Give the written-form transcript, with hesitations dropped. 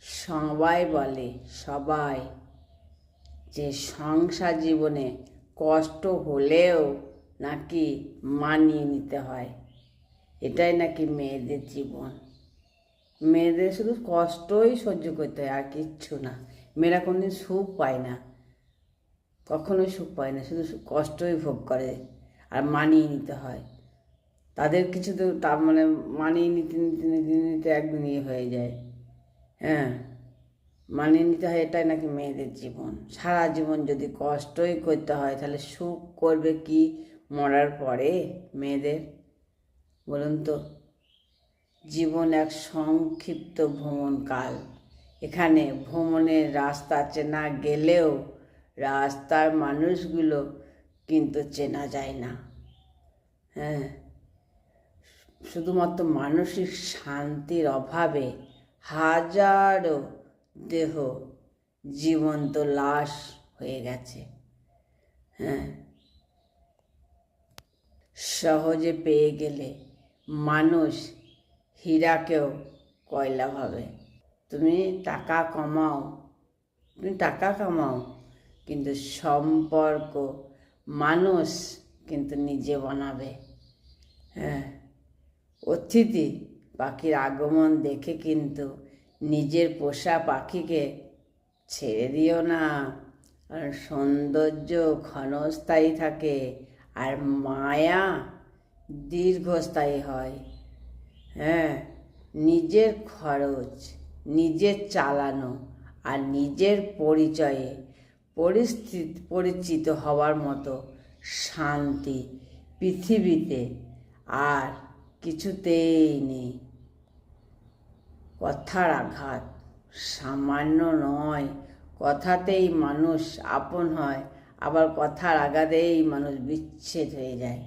সবাই বলে সবাই যে সংসার জীবনে কষ্ট হলেও নাকি মানিয়ে নিতে হয়। এটাই নাকি মেয়েদের জীবন। মেয়েদের শুধু কষ্টই সহ্য করতে হয়, আর কিচ্ছু না। মেয়েরা কোনোদিন সুখ পায় না, কখনোই সুখ পায় না, শুধু কষ্টই ভোগ করে আর মানিয়ে নিতে হয়। তাদের কিছু তো তার মানে মানিয়ে নিতে নিতে নিতে নিতে একদিন হয়ে যায়। হ্যাঁ, মানিয়ে নিতে হয়, এটাই নাকি মেয়েদের জীবন। সারা জীবন যদি কষ্টই করতে হয় তাহলে সুখ করবে কি মরার পরে মেয়েদের? বলুন তো। জীবন এক সংক্ষিপ্ত ভ্রমণকাল। এখানে ভ্রমণের রাস্তা চেনা গেলেও রাস্তার মানুষগুলো কিন্তু চেনা যায় না। হ্যাঁ, শুধুমাত্র মানসিক শান্তির অভাবে হাজারো দেহ জীবন্ত লাশ হয়ে গেছে। হ্যাঁ, সহজে পেয়ে গেলে মানুষ হীরাকেও কয়লা ভাবে। তুমি টাকা কামাও, কিন্তু সম্পর্ক মানুষ কিন্তু নিজে বানাবে। হ্যাঁ, অতিথি পাখির আগমন দেখে কিন্তু নিজের পোষা পাখিকে ছেড়ে দিও না। কারণ সৌন্দর্য ক্ষণস্থায়ী থাকে আর মায়া দীর্ঘস্থায়ী হয়। হ্যাঁ, নিজের খরচ নিজের চালানো আর নিজের পরিচয়ে পরিচিত হওয়ার মতো শান্তি পৃথিবীতে আর কিছুতেই নেই। কথার আঘাত সামান্য নয়, কথাতেই মানুষ আপন হয়, আবার কথার আঘাতেই মানুষ বিচ্ছেদ হয়ে যায়।